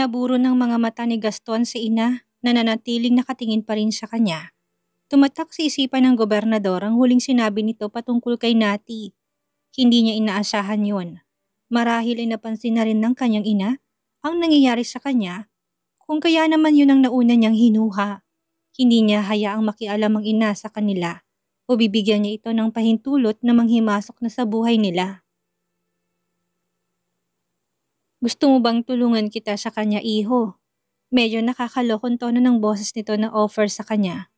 Naburo ng mga mata ni Gaston si ina na nanatiling nakatingin pa rin sa kanya. Tumatak sa isipan ng gobernador ang huling sinabi nito patungkol kay Nati. Hindi niya inaasahan yon. Marahil ay napansin na rin ng kanyang ina ang nangyayari sa kanya, kung kaya naman yun ang nauna niyang hinuha. Hindi niya hayaang makialam ang ina sa kanila o bibigyan niya ito ng pahintulot na manghimasok na sa buhay nila. Gusto mo bang tulungan kita sa kanya, iho? Medyo nakakalokong tono ng boses nito na offer sa kanya.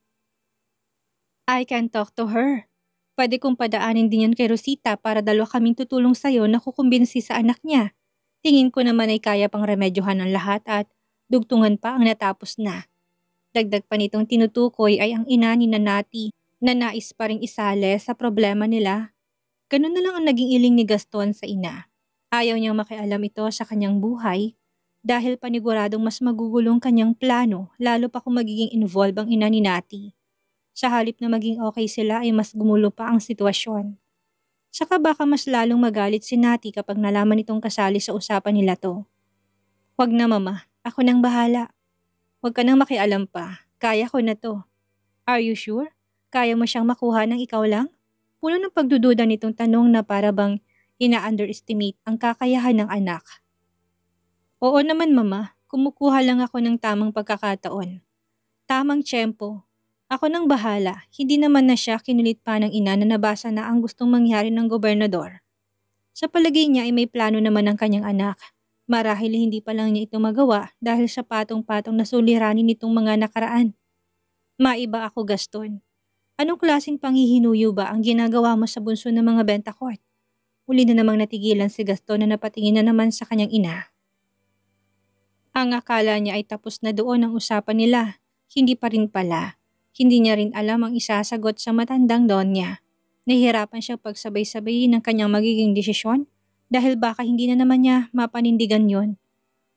I can talk to her. Pwede kong padaanin din yan kay Rosita para dalawa kaming tutulong sa'yo na kukumbinsi sa anak niya. Tingin ko naman ay kaya pang remedyohan ang lahat at dugtungan pa ang natapos na. Dagdag pa nitong tinutukoy ay ang ina ni Nanati na nais pa ring isali sa problema nila. Ganun na lang ang naging iling ni Gaston sa ina. Ayaw niyang makialam ito sa kanyang buhay dahil paniguradong mas magugulong kanyang plano lalo pa kung magiging involved ang ina ni Nati. Sa halip na maging okay sila ay mas gumulo pa ang sitwasyon. Saka baka mas lalong magalit si Nati kapag nalaman itong kasali sa usapan nila to. Huwag na mama, ako nang bahala. Huwag ka nang makialam pa, kaya ko na to. Are you sure? Kaya mo siyang makuha ng ikaw lang? Puno ng pagdududa nitong tanong na para bang ina-underestimate ang kakayahan ng anak. Oo naman mama, kumukuha lang ako ng tamang pagkakataon. Tamang tiyempo. Ako nang bahala, hindi naman na siya kinulit pa ng ina na nabasa na ang gustong mangyari ng gobernador. Sa palagay niya ay may plano naman ang kanyang anak. Marahil hindi pa lang niya ito magawa dahil sa patong-patong na suliranin nitong mga nakaraan. Maiba ako, Gaston. Anong klaseng panghihinuyo ba ang ginagawa mo sa bunso ng mga Bentakort? Uli na namang natigilan si Gaston na napatingin na naman sa kanyang ina. Ang akala niya ay tapos na doon ang usapan nila. Hindi pa rin pala. Hindi niya rin alam ang isasagot sa matandang donya. Nahihirapan siya pagsabay-sabayin ng kanyang magiging desisyon dahil baka hindi na naman niya mapanindigan yon.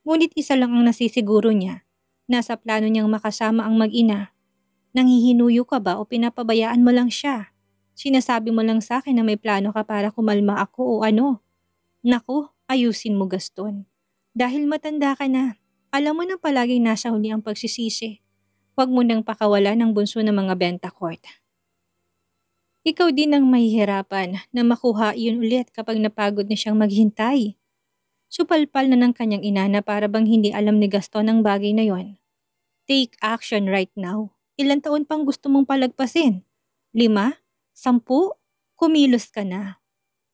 Ngunit isa lang ang nasisiguro niya. Nasa plano niyang makasama ang mag-ina. Nanghihinuyo ka ba o pinapabayaan mo lang siya? Sinasabi mo lang sa akin na may plano ka para kumalma ako o ano? Naku, ayusin mo Gaston. Dahil matanda ka na, alam mo na palaging nasa huli ang pagsisisi. Huwag mo nang pakawala ng bunso ng mga Bentakort. Ikaw din ang mahihirapan na makuha iyon ulit kapag napagod na siyang maghintay. Supalpal na ng kanyang ina na para bang hindi alam ni Gaston ang bagay na yon. Take action right now. Ilang taon pang gusto mong palagpasin? 5? 10? Kumilos ka na.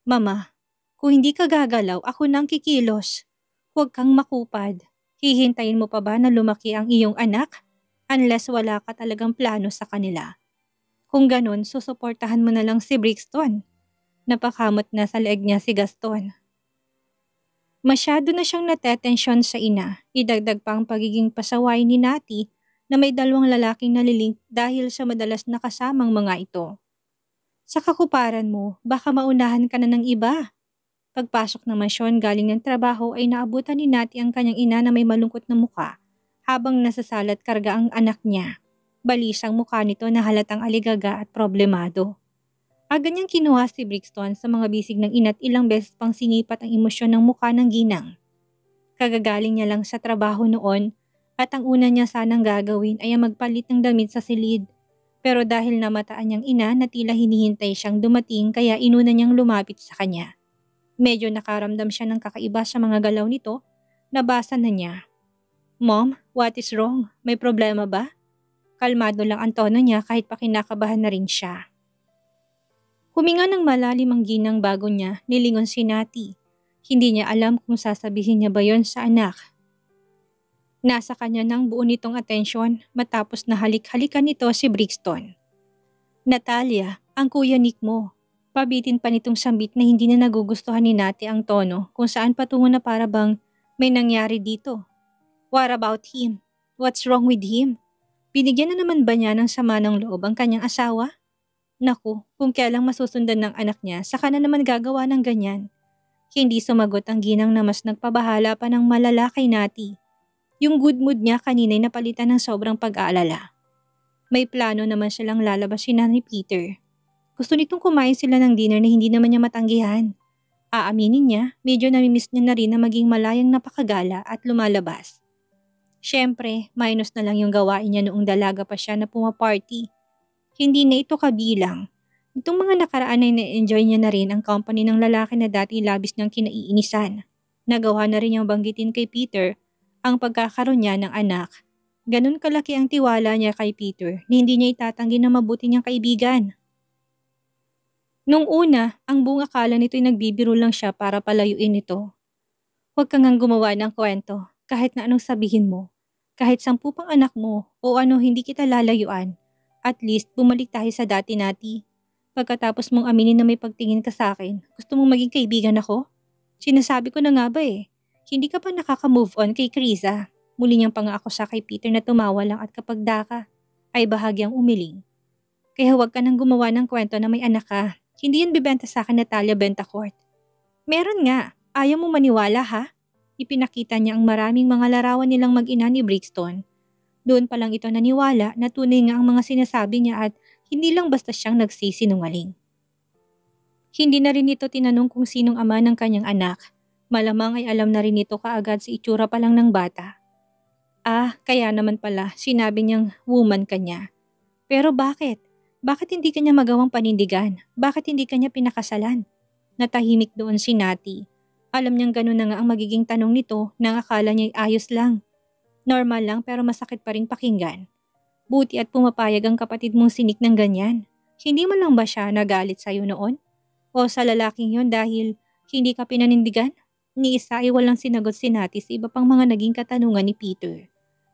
Mama, kung hindi ka gagalaw, ako nang kikilos. Huwag kang makupad. Hihintayin mo pa ba na lumaki ang iyong anak? Unless wala ka talagang plano sa kanila. Kung ganun, susuportahan mo na lang si Brixton. Napakamot na sa leeg niya si Gaston. Masyado na siyang natetensyon sa ina. Idagdag pa ang pagiging pasaway ni Nati na may 2 lalaking nalilink dahil sa madalas nakasamang mga ito. Sa kakuparan mo, baka maunahan ka na ng iba. Pagpasok ng mansyon galing ng trabaho ay naabutan ni Nati ang kanyang ina na may malungkot na muka habang nasasalat karga ang anak niya. Balisang mukha nito na halatang aligaga at problemado. Agad niyang kinuha si Brixton sa mga bisig ng ina at ilang beses pang sinipat ang emosyon ng mukha ng ginang. Kagagaling niya lang sa trabaho noon at ang una niya sanang gagawin ay ang magpalit ng damit sa silid. Pero dahil namataan niyang ina na tila hinihintay siyang dumating kaya inuna niyang lumapit sa kanya. Medyo nakaramdam siya ng kakaiba sa mga galaw nito, nabasa na niya. Mom, what is wrong? May problema ba? Kalmado lang ang tono niya kahit pa kinakabahan na rin siya. Huminga ng malalim ang ginang bago niya nilingon si Nati. Hindi niya alam kung sasabihin niya ba yon sa anak. Nasa kanya nang buo nitong atensyon matapos na halik-halikan nito si Brixton. Natalia, ang kuya Nick mo. Pabitin pa nitong sambit na hindi na nagugustuhan ni Nati ang tono kung saan patungo na para bang may nangyari dito. What about him? What's wrong with him? Binigyan na naman ba niya ng sama ng loob ang kanyang asawa? Naku, kung kailang masusundan ng anak niya, saka na naman gagawa ng ganyan. Hindi sumagot ang ginang na mas nagpabahala pa ng malala kay Nati. Yung good mood niya kanina'y napalitan ng sobrang pag-aalala. May plano naman silang lalabasin ni Peter. Gusto nitong kumain sila ng dinner na hindi naman niya matanggihan. Aaminin niya, medyo namimiss niya na rin na maging malayang napakagala at lumalabas. Siyempre, minus na lang yung gawain niya noong dalaga pa siya na pumaparty. Hindi na ito kabilang. Itong mga nakaraan ay na-enjoy niya na rin ang company ng lalaki na dati labis niyang kinaiinisan. Nagawa na rin niyang banggitin kay Peter ang pagkakaroon niya ng anak. Ganun kalaki ang tiwala niya kay Peter na hindi niya itatanggi na mabuti niyang kaibigan. Nung una, ang buong akala nito'y nagbibiro lang siya para palayuin ito. Huwag kang ngang gumawa ng kwento, kahit na anong sabihin mo. Kahit 10 pang anak mo o ano hindi kita lalayuan. At least bumalik tayo sa dati nati. Pagkatapos mong aminin na may pagtingin ka sa akin, gusto mong maging kaibigan ako? Sinasabi ko na nga ba eh, hindi ka pa nakaka-move on kay Krisa. Muli niyang pangako sa kay Peter na tumawa lang at kapag daka, ay bahagyang umiling. Kaya huwag ka nang gumawa ng kwento na may anak ka. Hindi yan bibenta sa akin, Natalia Bentacourt. Meron nga, ayaw mo maniwala ha? Ipinakita niya ang maraming mga larawan nilang mag-ina ni Brixton. Doon pa lang ito naniwala na tunay nga ang mga sinasabi niya at hindi lang basta siyang nagsisinungaling. Hindi na rin ito tinanong kung sinong ama ng kanyang anak. Malamang ay alam na rin ito kaagad sa itsura pa lang ng bata. Kaya naman pala sinabi niyang woman kanya. Pero bakit? Bakit hindi kanya magawang panindigan? Bakit hindi kanya pinakasalan? Natahimik doon si Nati. Alam niyang gano'n na nga ang magiging tanong nito nang akala niya'y ayos lang. Normal lang pero masakit pa rin pakinggan. Buti at pumapayag ang kapatid mong sinik ng ganyan. Hindi mo lang ba siya nagalit sa'yo noon? O sa lalaking yon dahil hindi ka pinanindigan? Ni isa ay walang sinagot si Nati sa iba pang mga naging katanungan ni Peter.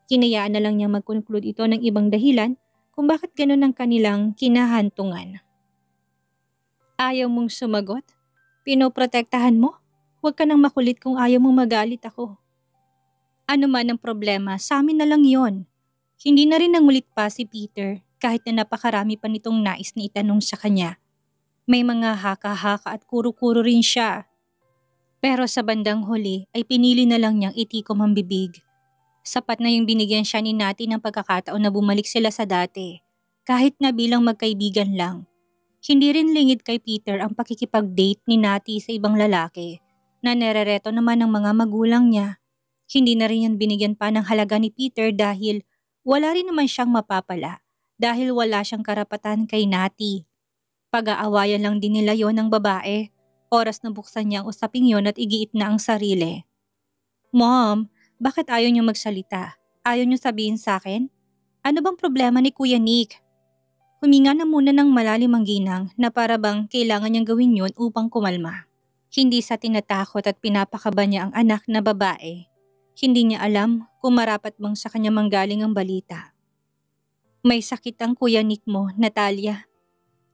Kinayaan na lang niya mag-conclude ito ng ibang dahilan kung bakit gano'n ang kanilang kinahantungan. Ayaw mong sumagot? Pinoprotektahan mo? Huwag ka nang makulit kung ayaw mong magalit ako. Ano man ang problema, sa amin na lang yon. Hindi na rin nangulit pa si Peter kahit na napakarami pa nitong nais na itanong sa kanya. May mga haka-haka at kuro-kuro rin siya. Pero sa bandang huli ay pinili na lang niyang itikom ang bibig. Sapat na yung binigyan siya ni Nati ng pagkakataon na bumalik sila sa dati, kahit na bilang magkaibigan lang. Hindi rin lingid kay Peter ang pakikipag-date ni Nati sa ibang lalaki, na nerereto naman ng mga magulang niya. Hindi na rin yan binigyan pa ng halaga ni Peter dahil wala rin naman siyang mapapala, dahil wala siyang karapatan kay Nati. Pag-aawayan lang din nila yon ng babae. Oras na buksan niya ang usaping yon at igiit na ang sarili. Mom, bakit ayaw niyo magsalita? Ayaw niyo sabihin sa akin? Ano bang problema ni Kuya Nick? Huminga na muna ng malalim ang ginang na para bang kailangan niyang gawin yun upang kumalma. Hindi sa tinatakot at pinapakaba niya ang anak na babae. Hindi niya alam kung marapat bang sa kanya manggaling ang balita. May sakit ang Kuya Nick mo, Natalia.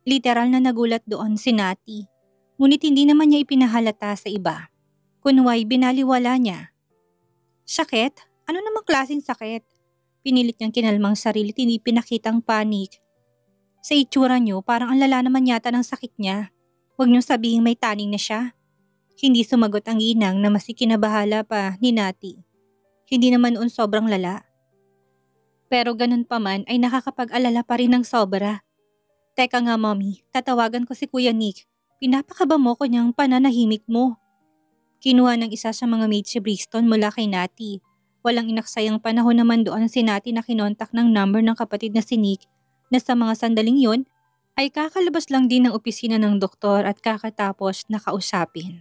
Literal na nagulat doon si Nati. Ngunit hindi naman niya ipinahalata sa iba. Kunway binaliwala niya. Sakit? Ano namang klaseng sakit? Pinilit niyang kinalmang sarili, hindi pinakitang panik. Sa itsura niyo, parang ang lala naman yata ng sakit niya. Huwag niyong sabihin may taning na siya. Hindi sumagot ang ginang na mas ikinabahala pa ni Nati. Hindi naman noon sobrang lala. Pero ganun pa man ay nakakapag-alala pa rin ng sobra. Teka nga mommy, tatawagan ko si Kuya Nick. Pinapakaba mo ko niyang pananahimik mo. Kinuha ng isa sa mga maid si Brixton mula kay Nati. Walang inaksayang panahon naman doon si Nati na kinontak ng number ng kapatid na si Nick na sa mga sandaling yon ay kakalabas lang din ng opisina ng doktor at kakatapos nakausapin.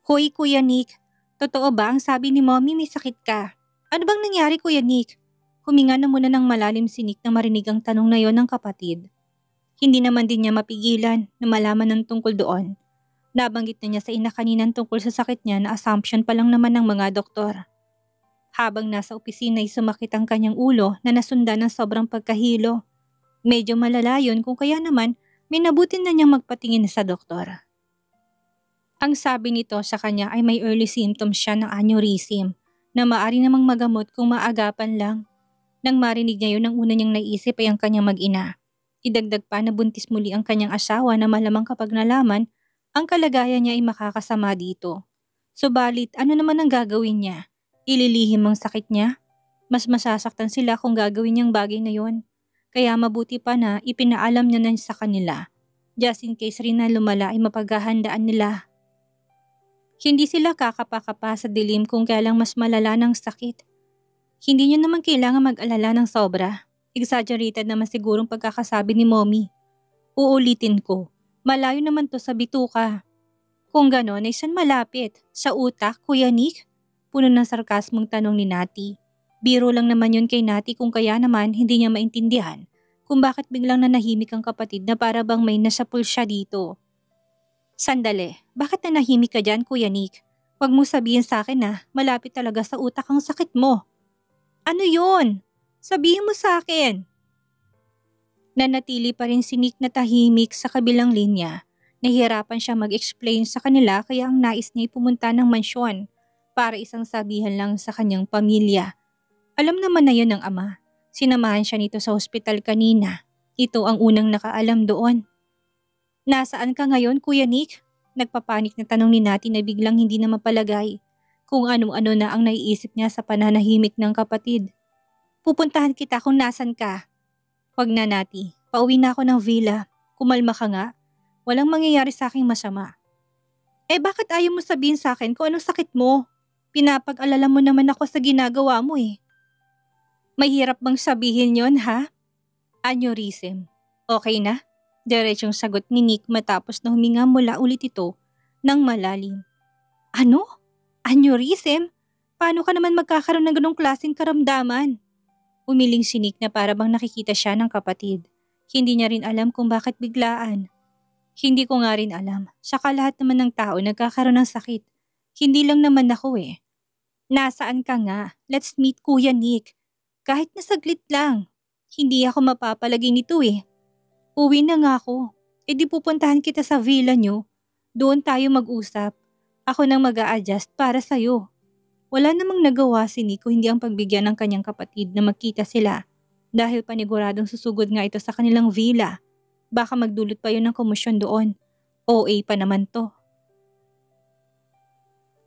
Hoy Kuya Nick, totoo ba ang sabi ni mommy may sakit ka? Ano bang nangyari Kuya Nick? Huminga na muna ng malalim si Nick na marinig ang tanong na yon ng kapatid. Hindi naman din niya mapigilan na malaman ng tungkol doon. Nabanggit na niya sa ina kaninan tungkol sa sakit niya na assumption pa lang naman ng mga doktor. Habang nasa opisina ay sumakit ang kanyang ulo na nasundan ng sobrang pagkahilo. Medyo malala yun kung kaya naman may nabutin na niyang magpatingin sa doktor. Ang sabi nito sa kanya ay may early symptoms siya ng aneurysm na maaari namang magamot kung maagapan lang. Nang marinig niya yun, ang una niyang naisip ay ang kanyang mag-ina. Idagdag pa na buntis muli ang kanyang asawa na malamang kapag nalaman, ang kalagayan niya ay makakasama dito. Subalit, ano naman ang gagawin niya? Ililihim ang sakit niya? Mas masasaktan sila kung gagawin niyang bagay na yon. Kaya mabuti pa na ipinaalam niya na sa kanila. Just in case rin na lumala ay mapaghahandaan nila. Hindi sila kakapa-kapa sa dilim kung kailang mas malala ng sakit. Hindi niyo naman kailangan mag-alala ng sobra. Exaggerated naman sigurong pagkakasabi ni Mommy. Uulitin ko, malayo naman to sa bituka. Kung ganon ay saan malapit? Sa utak, Kuya Nick? Puno ng sarkasmong tanong ni Nati. Biro lang naman yun kay Nati kung kaya naman hindi niya maintindihan kung bakit biglang nanahimik ang kapatid na para bang may nasapul siya dito. Sandali, bakit nanahimik ka dyan, Kuya Nick? Huwag mo sabihin sa akin na malapit talaga sa utak ang sakit mo. Ano yun? Sabihin mo sa akin. Nanatili pa rin si Nick na tahimik sa kabilang linya. Nahihirapan siya mag-explain sa kanila kaya ang nais niya pumunta ng mansyon para isang sabihan lang sa kanyang pamilya. Alam naman na yun ng ama. Sinamahan siya nito sa ospital kanina. Ito ang unang nakaalam doon. Nasaan ka ngayon, Kuya Nick? Nagpapanik na tanong ni Nati na biglang hindi na mapalagay kung ano-ano na ang naiisip niya sa pananahimik ng kapatid. Pupuntahan kita kung nasan ka. Wag na, Nati. Pauwi na ako ng villa. Kumalma ka nga. Walang mangyayari sa aking masama. Bakit ayaw mo sabihin sa akin kung anong sakit mo? Pinapag-alala mo naman ako sa ginagawa mo eh. Mahirap bang sabihin yon ha? Aneurysm. Okay na? Diretsong sagot ni Nick matapos na huminga mula ulit ito ng malalim. Ano? Aneurysm? Paano ka naman magkakaroon ng ganong klaseng karamdaman? Umiling si Nick na para bang nakikita siya ng kapatid. Hindi niya rin alam kung bakit biglaan. Hindi ko nga rin alam. Saka lahat naman ng tao nagkakaroon ng sakit. Hindi lang naman ako eh. Nasaan ka nga? Let's meet Kuya Nick. Kahit na saglit lang. Hindi ako mapapalagi nito eh. Uwi na nga ako. Di pupuntahan kita sa villa nyo. Doon tayo mag-usap. Ako nang mag-a-adjust para sa'yo. Wala namang nagawa si Nico hindi ang pagbigyan ng kanyang kapatid na magkita sila. Dahil paniguradong susugod nga ito sa kanilang villa. Baka magdulot pa yun ng komosyon doon. OA pa naman to.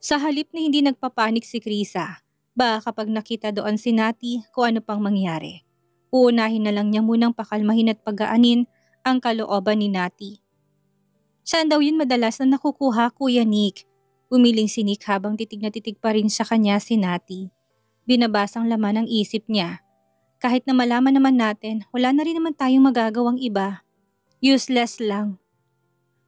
Sa halip na hindi nagpapanik si Krisa, baka kapag nakita doon si Nati kung ano pang mangyari. Uunahin na lang niya munang pakalmahin at pagaanin ang kalooban ni Nati. Saan daw yun madalas na nakukuha, Kuya Nick? Umiling si Nick habang titig na titig pa rin sa kanya si Nati. Binabasang laman ng isip niya. Kahit na malaman naman natin, wala na rin naman tayong magagawang iba. Useless lang.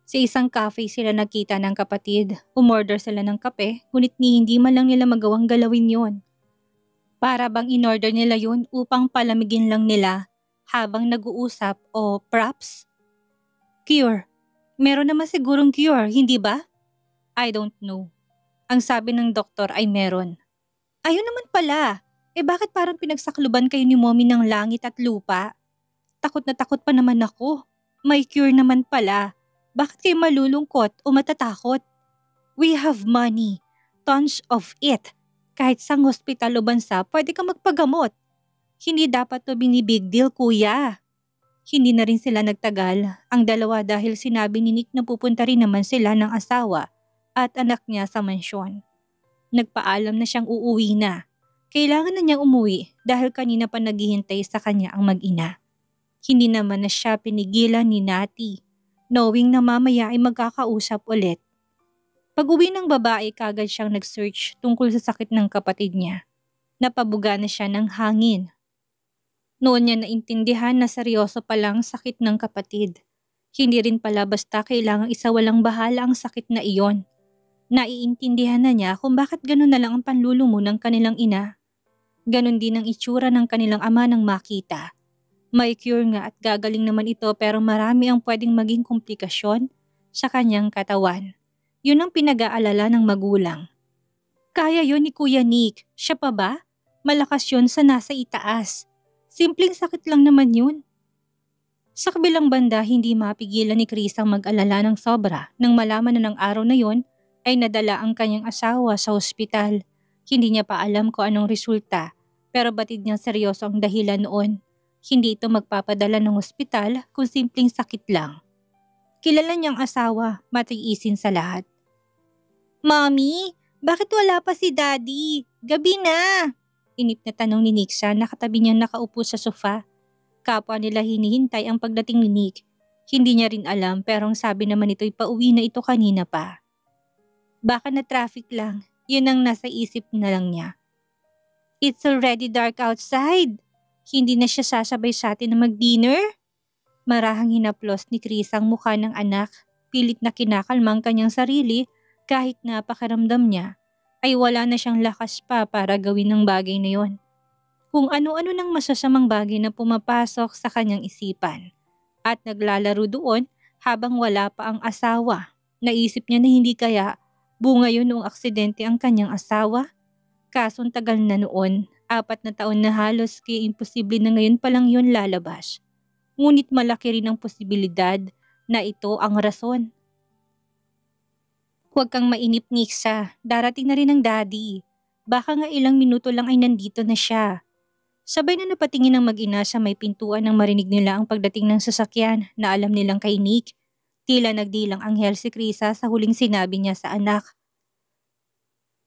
Sa isang cafe sila nakita ng kapatid. Umorder sila ng kape, ngunit hindi man lang nila magawang galawin yon. Para bang in-order nila yun upang palamigin lang nila habang nag-uusap o props? Cure. Meron naman sigurong cure, hindi ba? I don't know. Ang sabi ng doktor ay meron. Ayun naman pala. Bakit parang pinagsakluban kayo ni Mommy ng langit at lupa? Takot na takot pa naman ako. May cure naman pala. Bakit kayo malulungkot o matatakot? We have money. Tons of it. Kahit sa hospital o bansa, pwede ka magpagamot. Hindi dapat to binibig deal, kuya. Hindi na rin sila nagtagal. Ang dalawa dahil sinabi ni Nick na pupunta rin naman sila ng asawa at anak niya sa mansyon. Nagpaalam na siyang uuwi na. Kailangan na niyang umuwi dahil kanina pa naghihintay sa kanya ang mag-ina. Hindi naman na siya pinigilan ni Nati, knowing na mamaya ay magkakausap ulit. Pag-uwi ng babae, kagad siyang nag-search tungkol sa sakit ng kapatid niya. Napabuga na siya ng hangin. Noon niya naintindihan na seryoso palang sakit ng kapatid. Hindi rin pala basta kailangang isawalang bahala ang sakit na iyon. Naiintindihan na niya kung bakit gano'n na lang ang panlulumo ng kanilang ina. Ganon din ang itsura ng kanilang ama nang makita. May cure nga at gagaling naman ito pero marami ang pwedeng maging komplikasyon sa kanyang katawan. Yun ang pinag-aalala ng magulang. Kaya yun ni Kuya Nick, siya pa ba? Malakas yun sa nasa itaas. Simpleng sakit lang naman yun. Sa kabilang banda, hindi mapigilan ni Chris ang mag-alala ng sobra nang malaman na ng araw na yon ay nadala ang kanyang asawa sa ospital. Hindi niya pa alam kung anong resulta, pero batid niyang seryoso ang dahilan noon. Hindi ito magpapadala ng ospital kung simpleng sakit lang. Kilala niyang asawa, matiisin sa lahat. Mommy, bakit wala pa si Daddy? Gabi na! Inip na tanong ni Nick siya, nakatabi niyang nakaupo sa sofa. Kapwa nila hinihintay ang pagdating ni Nick. Hindi niya rin alam pero ang sabi naman ito'y pauwi na ito kanina pa. Baka na traffic lang, yun ang nasa isip na lang niya. It's already dark outside. Hindi na siya sasabay sa atin na mag-dinner? Marahang hinaplos ni Chris ang mukha ng anak. Pilit na kinakalmang kanyang sarili kahit na pakiramdam niya ay wala na siyang lakas pa para gawin ng bagay na yon. Kung ano-ano ng masasamang bagay na pumapasok sa kanyang isipan at naglalaro doon habang wala pa ang asawa. Naisip niya na hindi kaya bunga yun noong aksidente ang kanyang asawa. Kasong tagal na noon, 4 na taon na halos kaya imposible na ngayon pa lang yun lalabas. Ngunit malaki rin ang posibilidad na ito ang rason. Huwag kang mainip, Nixa. Darating na rin ang daddy. Baka nga ilang minuto lang ay nandito na siya. Sabay na napatingin ang mag-ina sa may pintuan nang marinig nila ang pagdating ng sasakyan na alam nilang kay Nick. Tila nagdilang anghel si Krisa sa huling sinabi niya sa anak.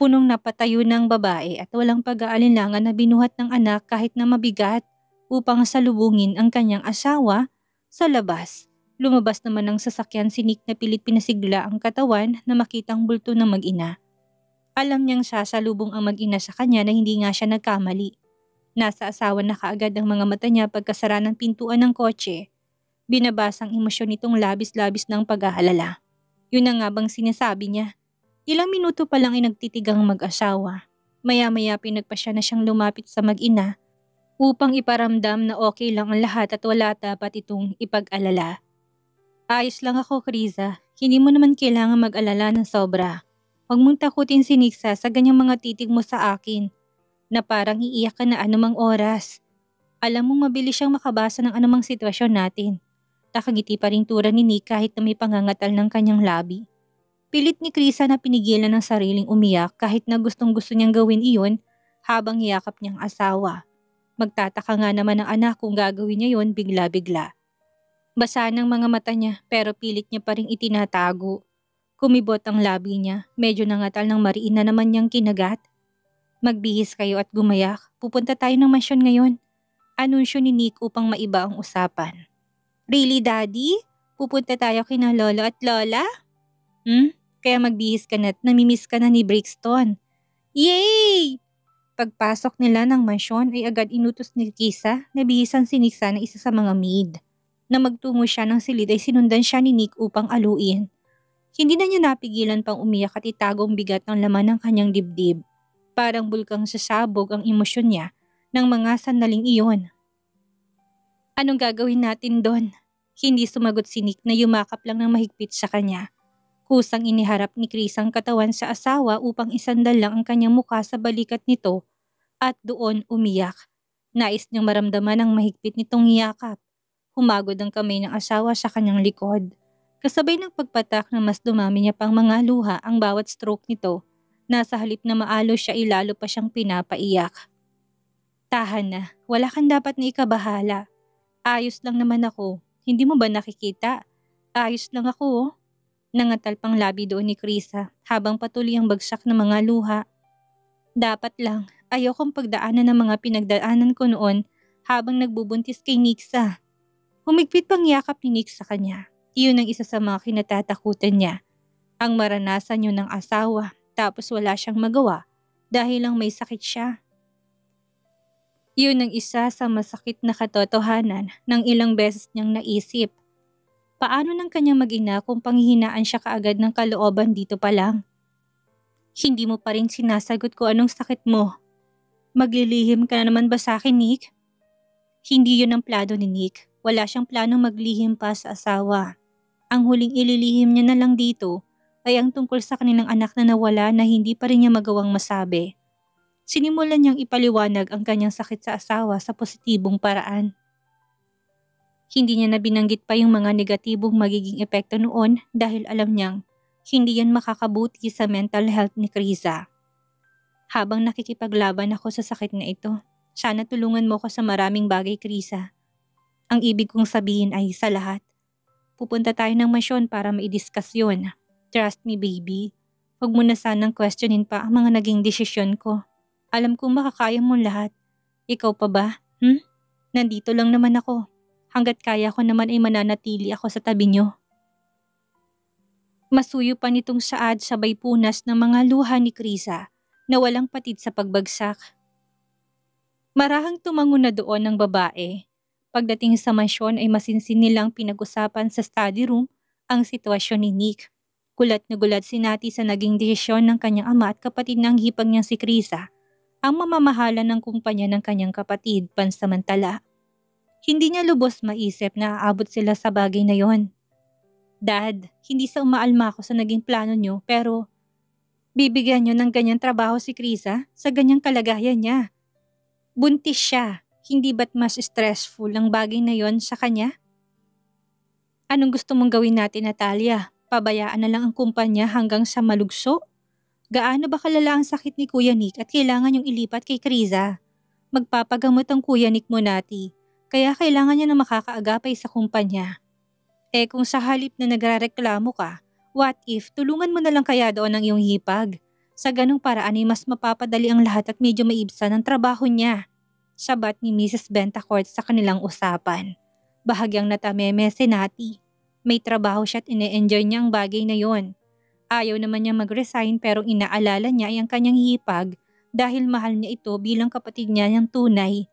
Punong napatayo ng babae at walang pag-aalinlangan na binuhat ng anak kahit na mabigat upang salubungin ang kanyang asawa sa labas. Lumabas naman ng sasakyan si Nick na pilit pinasigla ang katawan na makitang bulto ng mag-ina. Alam niyang sasalubong ang mag-ina sa kanya na hindi nga siya nagkamali. Nasa asawa na kaagad ang mga mata niya pagkasara ng pintuan ng kotse. Binabasang emosyon nitong labis-labis ng pag-aalala. Yun na nga bang sinasabi niya. Ilang minuto pa lang ay nagtitigang mag-asawa. Maya-maya pinagpasya na siyang lumapit sa mag-ina upang iparamdam na okay lang ang lahat at wala dapat itong ipag-alala. Ayos lang ako, Kriza. Hindi mo naman kailangan mag-alala ng sobra. Huwag mong takutin si Nixa sa ganyang mga titig mo sa akin na parang iiyak ka na anumang oras. Alam mong mabilis siyang makabasa ng anumang sitwasyon natin. Nakangiti pa rin tura ni Nick kahit na may pangangatal ng kanyang labi. Pilit ni Krisa na pinigilan ng sariling umiyak kahit na gustong-gusto niyang gawin iyon habang hiyakap niyang asawa. Magtataka nga naman ang anak kung gagawin niya yon bigla-bigla. Basa ng mga mata niya pero pilit niya pa rin itinatago. Kumibot ang labi niya, medyo nangatal ng mariin na naman niyang kinagat. Magbihis kayo at gumayak, pupunta tayo ng mansyon ngayon. Anunsyo ni Nick upang maiba ang usapan. Really, Daddy? Pupunta tayo kina Lolo at Lola? Kaya magbihis ka na at namimiss ka na ni Brixton. Yay! Pagpasok nila ng mansyon ay agad inutos ni Kisa na bihisan si Nick na isa sa mga maid. Na magtungo siya ng silid ay sinundan siya ni Nick upang aluin. Hindi na niya napigilan pang umiyak at itagong bigat ng laman ng kanyang dibdib. Parang bulkang sasabog ang emosyon niya ng mga sandaling iyon. Anong gagawin natin doon? Hindi sumagot si Nick na yumakap lang ng mahigpit sa kanya. Kusang iniharap ni Chris ang katawan sa asawa upang isandal lang ang kanyang mukha sa balikat nito at doon umiyak. Nais niyang maramdaman ang mahigpit nitong yakap. Humagod ang kamay ng asawa sa kanyang likod. Kasabay ng pagpatak na mas dumami niya pang mga luha ang bawat stroke nito, nasa halip na maalo siya ilalo pa siyang pinapaiyak. Tahan na, wala kang dapat na ikabahala. Ayos lang naman ako, hindi mo ba nakikita? Ayos lang ako oh. Nangatal pang labi doon ni Krisa habang patuloy ang bagsak ng mga luha. Dapat lang, ayokong pagdaanan ng mga pinagdaanan ko noon habang nagbubuntis kay Nixa. Humigpit pang yakap ni Nick sa kanya. Iyon ang isa sa mga kinatatakutan niya. Ang maranasan yun ng asawa tapos wala siyang magawa dahil lang may sakit siya. Yun ang isa sa masakit na katotohanan ng ilang beses niyang naisip. Paano ng kanyang mag-ina kung panghihinaan siya kaagad ng kalooban dito pa lang? Hindi mo pa rin sinasagot ko anong sakit mo. Maglilihim ka na naman ba sa akin, Nick? Hindi yun ang plano ni Nick. Wala siyang planong maglihim pa sa asawa. Ang huling ililihim niya na lang dito ay ang tungkol sa kanilang anak na nawala na hindi pa rin niya magawang masabi. Sinimulan niyang ipaliwanag ang kanyang sakit sa asawa sa positibong paraan. Hindi niya na binanggit pa yung mga negatibong magiging epekto noon dahil alam niyang hindi yan makakabuti sa mental health ni Krisa. Habang nakikipaglaban ako sa sakit na ito, sana tulungan mo ko sa maraming bagay, Krisa. Ang ibig kong sabihin ay sa lahat. Pupunta tayo ng mansyon para maidiscuss yun. Trust me, baby. Huwag mo na sanang questionin pa ang mga naging desisyon ko. Alam kong makakaya mo lahat. Ikaw pa ba? Nandito lang naman ako. Hanggat kaya ko naman ay mananatili ako sa tabi niyo. Masuyo pa nitong saad sabay punas ng mga luha ni Krisa na walang patid sa pagbagsak. Marahang tumango na doon ng babae. Pagdating sa mansyon ay masinsin nilang pinag-usapan sa study room ang sitwasyon ni Nick. Gulat na gulat si Nati sa naging desisyon ng kanyang ama at kapatid ng hipag niyang si Krisa, ang mamamahala ng kumpanya ng kanyang kapatid pansamantala. Hindi niya lubos maisip na aabot sila sa bagay na yon. Dad, hindi sa umaalma ako sa naging plano niyo pero bibigyan niyo ng ganyang trabaho si Krisa sa ganyang kalagayan niya. Buntis siya. Hindi ba't mas stressful ang bagay na yon sa kanya? Anong gusto mong gawin natin, Natalia? Pabayaan na lang ang kumpanya hanggang sa malugso? Gaano ba kalala ang sakit ni Kuya Nick at kailangan yung ilipat kay Kriza? Magpapagamot ang Kuya Nick mo, Nati. Kaya kailangan niya na makakaagapay sa kumpanya. Kung sa halip na nagrareklamo ka, what if tulungan mo na lang kaya doon ang iyong hipag? Sa ganong paraan ay mas mapapadali ang lahat at medyo maibsan ang trabaho niya. Sabat ni Mrs. Bentacourt sa kanilang usapan. Bahagyang natameme si Nati. May trabaho siya at ine-enjoy niya ang bagay na yon. Ayaw naman niya mag-resign pero inaalala niya ay ang kanyang hipag dahil mahal niya ito bilang kapatid niya niyang tunay.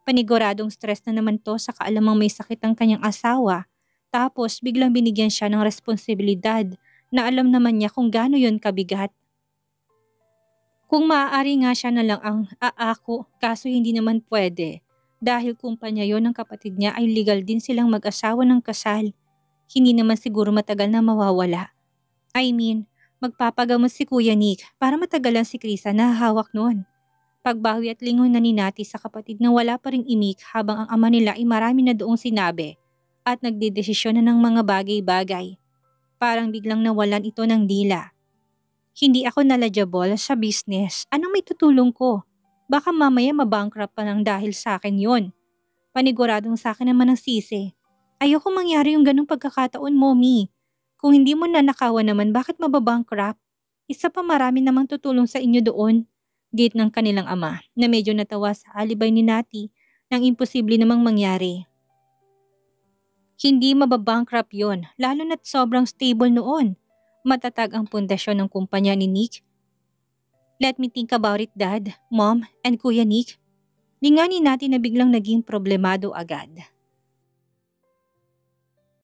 Paniguradong stress na naman to sa kaalamang may sakit ang kanyang asawa. Tapos biglang binigyan siya ng responsibilidad na alam naman niya kung gaano yon kabigat. Kung maaari nga siya na lang ang aako kaso hindi naman pwede. Dahil kumpanya yon ng kapatid niya ay legal din silang mag-asawa ng kasal. Hindi naman siguro matagal na mawawala. I mean, magpapagamot si Kuya Nick para matagalan si Krisa na hahawak noon. Pagbawi at lingon na ni Nati sa kapatid na wala pa ring imik habang ang ama nila ay marami na doong sinabi at nagdedesisyon na ng mga bagay-bagay. Parang biglang nawalan ito ng dila. Hindi ako knowledgeable sa business. Anong may tutulong ko? Baka mamaya mabankrupt pa ng dahil sa akin yon. Paniguradong sa akin naman ang sisi. Ayoko mangyari yung ganong pagkakataon, Mommy. Kung hindi mo nanakawan naman, bakit mababankrupt? Isa pa marami namang tutulong sa inyo doon. Gate ng kanilang ama na medyo natawa sa alibay ni Nati nang imposible namang mangyari. Hindi mababankrupt yon, lalo na't sobrang stable noon. Matatag ang pundasyon ng kumpanya ni Nick. Let me think about it, Dad, Mom, and Kuya Nick. Linganin natin na biglang naging problemado agad.